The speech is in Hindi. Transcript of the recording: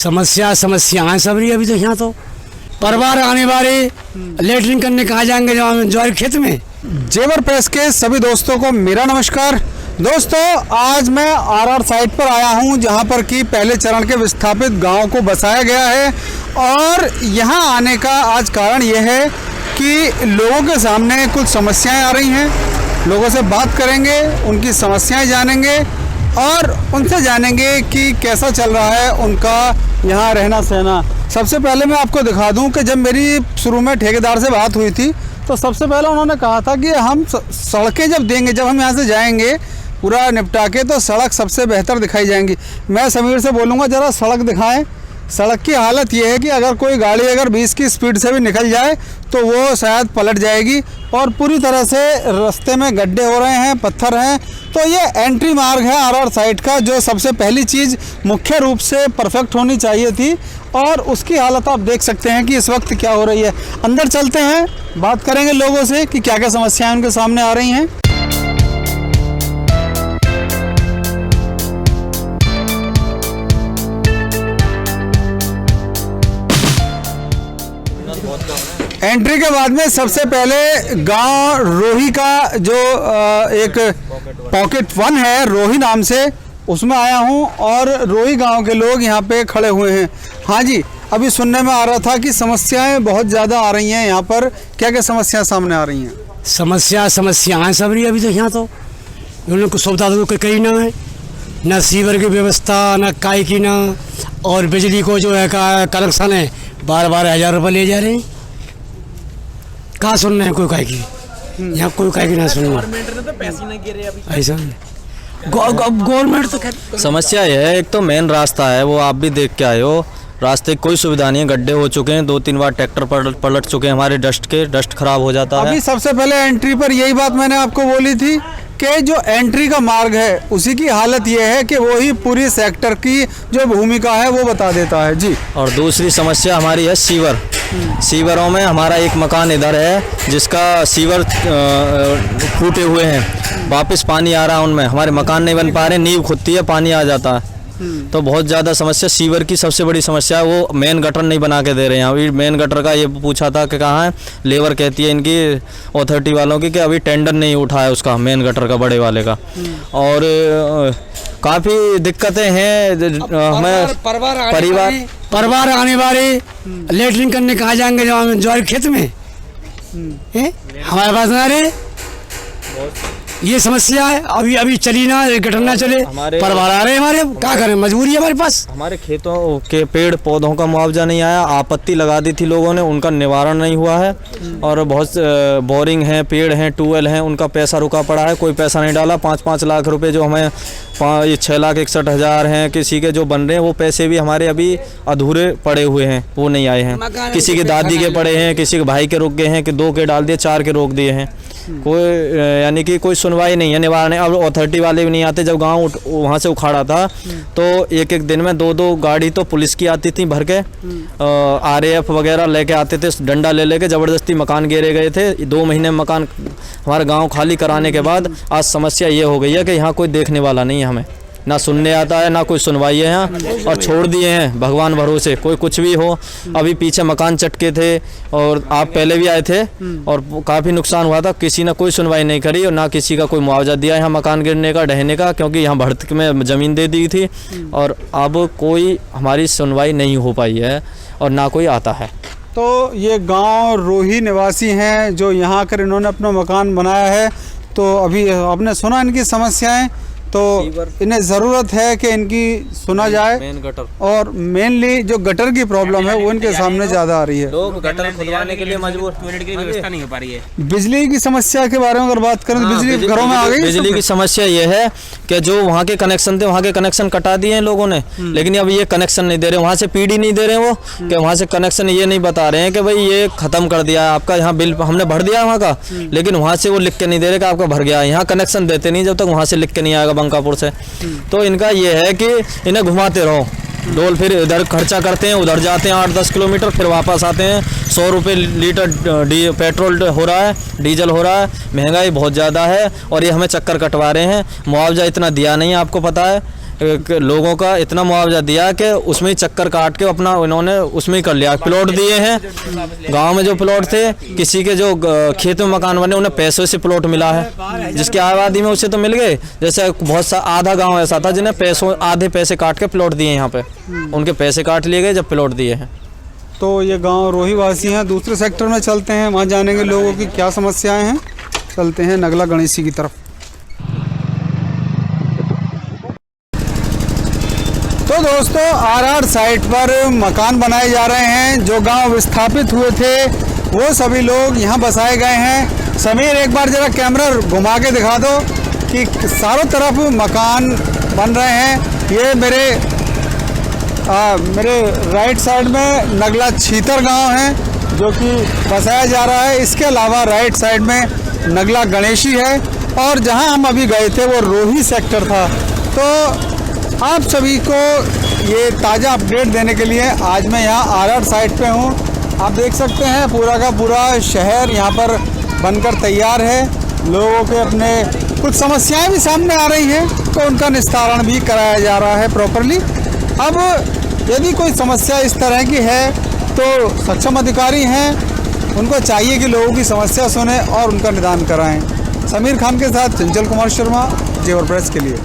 समस्याएं सब रही अभी तो यहाँ तो परिवार आने वाले लेटरिन करने कहाँ जाएंगे ज्वार खेत में। जेवर प्रेस के सभी दोस्तों को मेरा नमस्कार। दोस्तों, आज मैं आरआर साइट पर आया हूं जहां पर कि पहले चरण के विस्थापित गांव को बसाया गया है और यहां आने का आज कारण यह है कि लोगों के सामने कुछ समस्याएं आ रही हैं। लोगों से बात करेंगे, उनकी समस्याएं जानेंगे और उनसे जानेंगे कि कैसा चल रहा है उनका यहाँ रहना सहना। सबसे पहले मैं आपको दिखा दूं कि जब मेरी शुरू में ठेकेदार से बात हुई थी तो सबसे पहले उन्होंने कहा था कि हम सड़कें जब देंगे, जब हम यहाँ से जाएंगे पूरा निपटा के, तो सड़क सबसे बेहतर दिखाई जाएंगी। मैं समीर से बोलूँगा ज़रा सड़क दिखाएं। सड़क की हालत ये है कि अगर कोई गाड़ी अगर 20 की स्पीड से भी निकल जाए तो वो शायद पलट जाएगी और पूरी तरह से रास्ते में गड्ढे हो रहे हैं, पत्थर हैं। तो ये एंट्री मार्ग है आरआर साइट का, जो सबसे पहली चीज़ मुख्य रूप से परफेक्ट होनी चाहिए थी और उसकी हालत आप देख सकते हैं कि इस वक्त क्या हो रही है। अंदर चलते हैं, बात करेंगे लोगों से कि क्या क्या समस्याएं उनके सामने आ रही हैं। एंट्री के बाद में सबसे पहले गांव रोही का जो एक पॉकेट 1 है रोही नाम से, उसमें आया हूं और रोही गांव के लोग यहां पे खड़े हुए हैं। हाँ जी, अभी सुनने में आ रहा था कि समस्याएं बहुत ज़्यादा आ रही हैं यहाँ पर। क्या क्या समस्याएं सामने आ रही हैं? समस्याएं सब रही अभी तो यहाँ तो उनको सुविधा तो कहीं ना है, न सीवर की व्यवस्था, न काई की, न और बिजली को जो है कनेक्शन है 12,000 रुपये ले जा रहे हैं। कहाँ सुन रहे हैं कोई काय की, यहाँ कोई काय की ना सुन रहा। तो पैसे नहीं गिरे अभी ऐसा गवर्नमेंट तो समस्या यह है, एक तो मेन रास्ता है वो आप भी देख के आए हो, रास्ते की कोई सुविधा नहीं है, गड्ढे हो चुके हैं, 2-3 बार ट्रैक्टर पलट चुके हैं हमारे, डस्ट खराब हो जाता है। अभी सबसे पहले एंट्री पर यही बात मैंने आपको बोली थी कि जो एंट्री का मार्ग है उसी की हालत ये है कि वही पूरी सेक्टर की जो भूमिका है वो बता देता है जी। और दूसरी समस्या हमारी है सीवरों में। हमारा एक मकान इधर है जिसका सीवर फूटे हुए हैं, वापस पानी आ रहा है उनमें, हमारे मकान नहीं बन पा रहे, नींव खुदती है, पानी आ जाता है। तो बहुत ज़्यादा समस्या सीवर की सबसे बड़ी समस्या है, वो मेन गटर नहीं बना के दे रहे हैं। अभी मेन गटर का ये पूछा था कि कहाँ है, लेबर कहती है इनकी अथॉरिटी वालों की कि अभी टेंडर नहीं उठा है उसका, मेन गटर का बड़े वाले का। और काफ़ी दिक्कतें हैं हमें। परिवार आने वाले लेटरिन करने कहाँ जाएंगे ज्वार खेत में, हमारे पास ना रहे। ये समस्या है, अभी चली ना, गटर ना चले, परिवार आ रहे हैं हमारे, क्या करें, मजबूरी है हमारे पास। हमारे खेतों के पेड़ पौधों का मुआवजा नहीं आया, आपत्ति लगा दी थी लोगों ने, उनका निवारण नहीं हुआ है। और बहुत बोरिंग हैं, पेड़ हैं, ट्यूबवेल हैं, उनका पैसा रुका पड़ा है, कोई पैसा नहीं डाला। 5-5 लाख रुपए जो हमें 6,61,000 हैं किसी के जो बन रहे हैं, वो पैसे भी हमारे अभी अधूरे पड़े हुए हैं, वो नहीं आए हैं। किसी के दादी के पड़े हैं, किसी के भाई के रुक गए हैं कि 2 के डाल दिए, 4 के रोक दिए हैं। कोई यानी कि कोई सुनवाई नहीं है, निवारण। अब अथॉरिटी वाले भी नहीं आते। जब गांव वहाँ से उखाड़ा था तो एक दिन में 2-2 गाड़ी तो पुलिस की आती थी भर के, RAF वगैरह लेके आते थे, डंडा ले लेके ज़बरदस्ती मकान घेरे गए थे। 2 महीने मकान हमारा गांव खाली कराने के बाद आज समस्या ये हो गई है कि यहाँ कोई देखने वाला नहीं है, हमें ना सुनने आता है, ना कोई सुनवाई है यहाँ, और छोड़ दिए हैं भगवान भरोसे, कोई कुछ भी हो। अभी पीछे मकान चटके थे और आप पहले भी आए थे और काफ़ी नुकसान हुआ था, किसी ने कोई सुनवाई नहीं करी और ना किसी का कोई मुआवजा दिया यहाँ मकान गिरने का, ढहने का, क्योंकि यहाँ बढ़त में ज़मीन दे दी थी और अब कोई हमारी सुनवाई नहीं हो पाई है और ना कोई आता है। तो ये गांव रोही निवासी हैं जो यहाँ आकर इन्होंने अपना मकान बनाया है। तो अभी आपने सुना इनकी समस्याएं, तो इन्हें ज़रूरत है कि इनकी सुना जाए। मेन गटर और मेनली जो गटर की प्रॉब्लम है वो इनके सामने ज़्यादा आ रही है। लोग गटर खुदवाने के लिए मजबूर, टॉयलेट की व्यवस्था नहीं हो पा रही है। बिजली की समस्या के बारे में अगर बात करें तो बिजली घरों में आ गई। बिजली की समस्या ये है कि जो वहाँ के कनेक्शन थे, वहाँ के कनेक्शन कटा दिए हैं लोगों ने, लेकिन अब ये कनेक्शन नहीं दे रहे, वहाँ से पीडी नहीं दे रहे वो, कि वहाँ से कनेक्शन ये नहीं बता रहे हैं कि भाई ये ख़त्म कर दिया है आपका, यहाँ बिल हमने भर दिया वहाँ का, लेकिन वहाँ से वो लिख के नहीं दे रहे कि आपका भर गया है। यहाँ कनेक्शन देते नहीं जब तक वहाँ से लिख के नहीं आएगा बंकापुर से। तो इनका ये है कि इन्हें घुमाते रहो, डोल फिर इधर खर्चा करते हैं, उधर जाते हैं 8-10 किलोमीटर, फिर वापस आते हैं। 100 रुपये लीटर पेट्रोल हो रहा है, डीजल हो रहा है, महंगाई बहुत ज़्यादा है और ये हमें चक्कर कटवा रहे हैं। मुआवजा इतना दिया नहीं है, आपको पता है लोगों का इतना मुआवजा दिया कि उसमें ही चक्कर काट के अपना उन्होंने उसमें ही कर लिया। प्लॉट दिए हैं गांव में, जो प्लॉट थे किसी के जो खेत में मकान बने उन्हें पैसों से प्लॉट मिला है, जिसकी आबादी में उसे तो मिल गए। जैसे बहुत सा आधा गांव ऐसा था जिन्हें पैसों आधे पैसे काट के प्लॉट दिए यहाँ पे, उनके पैसे काट लिए गए जब प्लॉट दिए हैं। तो ये गांव रोही वासी हैं। दूसरे सेक्टर में चलते हैं, वहाँ जानेंगे लोगों की क्या समस्याएं हैं। चलते हैं नगला गणेशी की तरफ। तो दोस्तों आरआर साइट पर मकान बनाए जा रहे हैं। जो गांव विस्थापित हुए थे वो सभी लोग यहाँ बसाए गए हैं। समीर एक बार जरा कैमरा घुमा के दिखा दो कि चारों तरफ मकान बन रहे हैं। ये मेरे राइट साइड में नगला छीतर गांव है जो कि बसाया जा रहा है। इसके अलावा राइट साइड में नगला गणेशी है और जहां हम अभी गए थे वो रोही सेक्टर था। तो आप सभी को ये ताज़ा अपडेट देने के लिए आज मैं यहाँ आरआर साइट पे हूँ। आप देख सकते हैं पूरा का पूरा शहर यहाँ पर बनकर तैयार है। लोगों के अपने कुछ समस्याएं भी सामने आ रही हैं तो उनका निस्तारण भी कराया जा रहा है प्रॉपरली। अब यदि कोई समस्या इस तरह की है तो सक्षम अधिकारी हैं, उनको चाहिए कि लोगों की समस्या सुने और उनका निदान कराएं। समीर खान के साथ चंचल कुमार शर्मा, जेवर प्रेस के लिए।